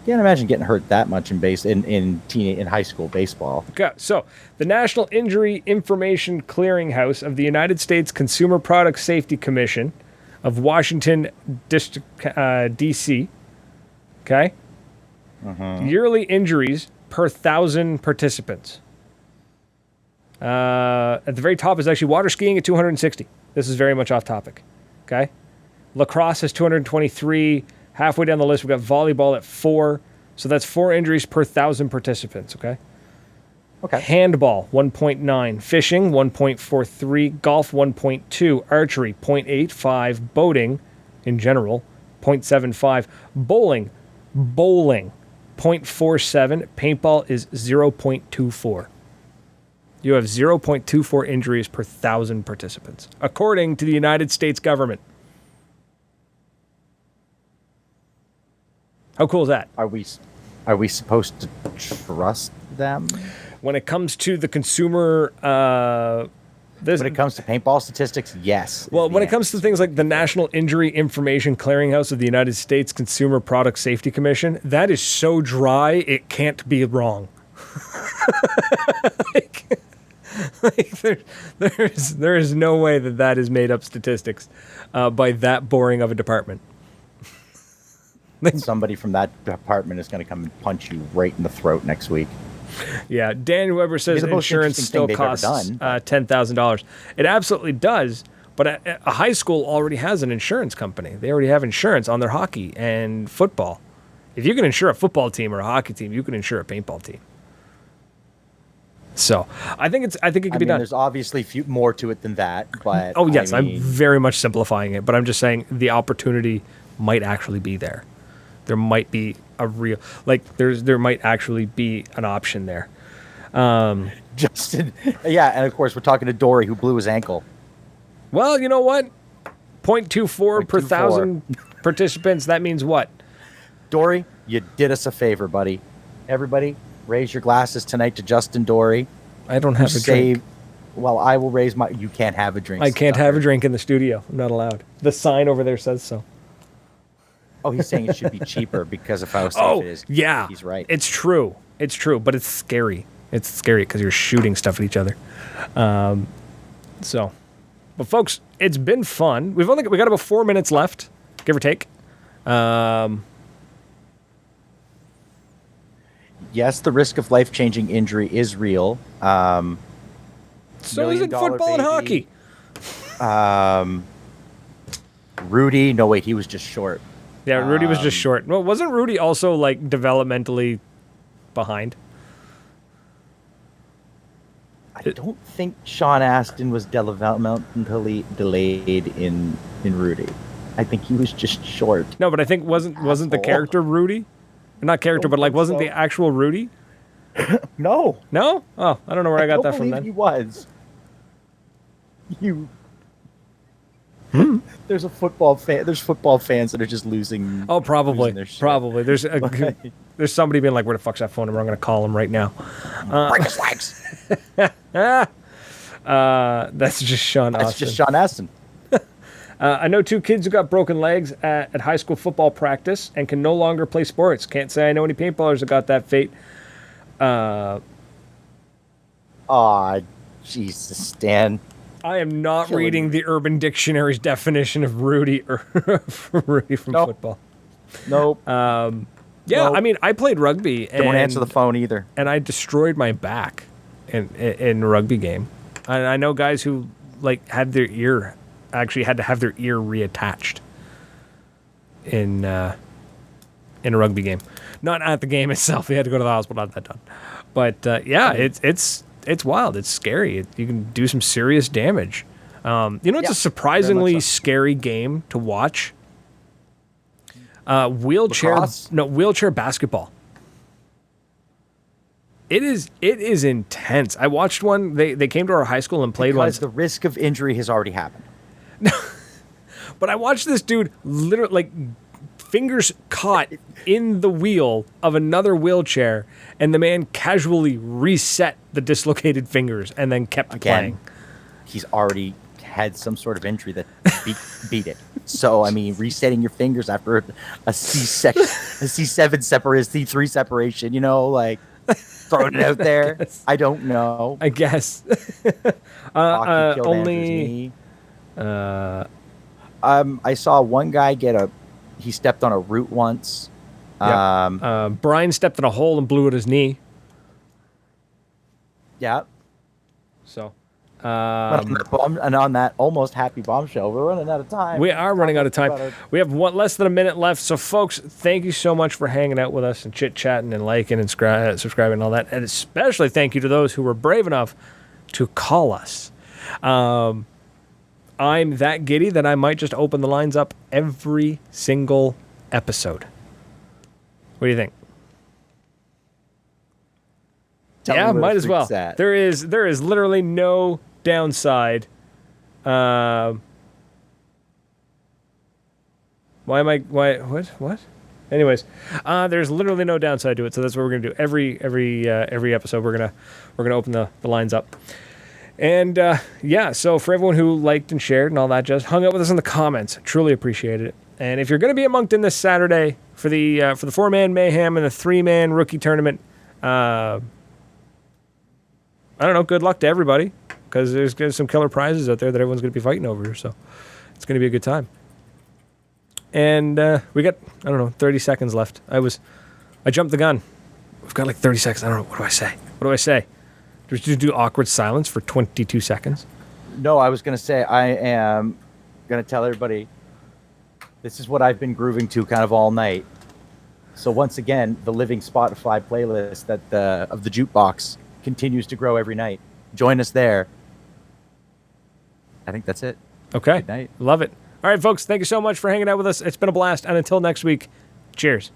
Can't imagine getting hurt that much in high school baseball. Okay, so the National Injury Information Clearinghouse of the United States Consumer Product Safety Commission of Washington District, D.C. Okay, yearly injuries per 1,000 participants. At the very top is actually water skiing at 260. This is very much off topic. Okay, lacrosse has 223. Halfway down the list, we've got volleyball at 4. So that's 4 injuries per 1,000 participants, okay? Okay. Handball, 1.9. Fishing, 1.43. Golf, 1.2. Archery, 0.85. Boating, in general, 0.75. Bowling, 0.47. Paintball is 0.24. You have 0.24 injuries per 1,000 participants, according to the United States government. How cool is that? Are we supposed to trust them? When it comes to the consumer, When it comes to paintball statistics, yes. well, when it comes to things like the National Injury Information Clearinghouse of the United States Consumer Product Safety Commission, that is so dry it can't be wrong. there is no way that is made up statistics by that boring of a department. Somebody from that department is going to come and punch you right in the throat next week. Yeah, Dan Weber says It's the most insurance interesting still thing they've ever costs done. $10,000. It absolutely does, but a high school already has an insurance company. They already have insurance on their hockey and football. If you can insure a football team or a hockey team, you can insure a paintball team. So I think it could be done. There's obviously more to it than that, but Oh yes, I mean, I'm very much simplifying it, but I'm just saying the opportunity might actually be there. There might be a real there might actually be an option there. Justin, yeah, and of course we're talking to Dory who blew his ankle. Well, you know what? 0.24 per 0.24. 1,000 participants. That means what? Dory, you did us a favor, buddy. Everybody, raise your glasses tonight to Justin Dory. I don't have a drink. Well, I will raise my. You can't have a drink. I can't have a drink in the studio. I'm not allowed. The sign over there says so. Oh, he's saying it should be cheaper because of how safe Oh, it is. yeah. He's right. It's true. It's true, but it's scary. It's scary because you're shooting stuff at each other. So, but folks, it's been fun. We got about 4 minutes left, give or take. Yes, the risk of life-changing injury is real. So is it $1 football and baby. hockey. Rudy, no wait, he was just short. Yeah, Rudy was just short. Well, wasn't Rudy also like developmentally behind? I don't think Sean Astin was developmentally delayed in Rudy. I think he was just short. No, but I think wasn't the Asshole. character Rudy? Not character, but like wasn't so. the actual Rudy? No. No? Oh, I don't know where I got that from believe then. he was. You. There's football fans that are just losing. Oh, probably. losing their shit. Probably. There's somebody being like, where the fuck's that phone number? I'm going to call him right now. Break his legs. That's just Sean Austin. That's just Sean Astin. I know 2 kids who got broken legs at high school football practice and can no longer play sports. Can't say I know any paintballers that got that fate. Jesus, Stan. I am not Killing reading me. the Urban Dictionary's definition of Rudy or Rudy from Nope. football. Nope. Yeah, Nope. I mean, I played rugby. Don't answer the phone either. And I destroyed my back in a rugby game. And I know guys who like had their ear actually had to have their ear reattached in a rugby game. Not at the game itself. They had to go to the hospital. Not that done. But yeah, it's wild. It's scary. You can do some serious damage. It's Yeah, a surprisingly very much so. scary game to watch. Wheelchair basketball. It is intense. I watched one. They came to our high school and played Because one. the risk of injury has already happened. But I watched this dude literally like fingers caught in the wheel of another wheelchair, and the man casually reset the dislocated fingers and then kept playing. He's already had some sort of injury that beat it. So I mean, resetting your fingers after a C7 separation, C3 separation, like throwing it out there. I don't know. I guess. Hockey killed Andrew's only. knee. I saw one guy he stepped on a root once. Brian stepped in a hole and blew at his knee. Yeah. So. And on that almost happy bombshell, we're running out of time. We are running out of time. We have less than a minute left. So, folks, thank you so much for hanging out with us and chit-chatting and liking and subscribing and all that. And especially thank you to those who were brave enough to call us. I'm that giddy that I might just open the lines up every single episode. What do you think? Tell me Yeah, where the might as well. freak's at. There is literally no downside. Why? What? Anyways, there's literally no downside to it, so that's what we're gonna do. Every episode, we're gonna open the lines up. And so for everyone who liked and shared and all that, just hung out with us in the comments, truly appreciated it. And if you're gonna be at Moncton this Saturday for the 4-man Mayhem and the 3-man rookie tournament, I don't know. Good luck to everybody, because there's some killer prizes out there that everyone's going to be fighting over. So it's going to be a good time. And we got 30 seconds left. I jumped the gun. We've got like 30 seconds. I don't know. What do I say? Did you do awkward silence for 22 seconds? No, I was going to say I am going to tell everybody this is what I've been grooving to kind of all night. So once again, the living Spotify playlist of the jukebox continues to grow every night. Join us there. I think that's it. Okay. Good night. Love it. All right, folks. Thank you so much for hanging out with us. It's been a blast. And until next week, cheers.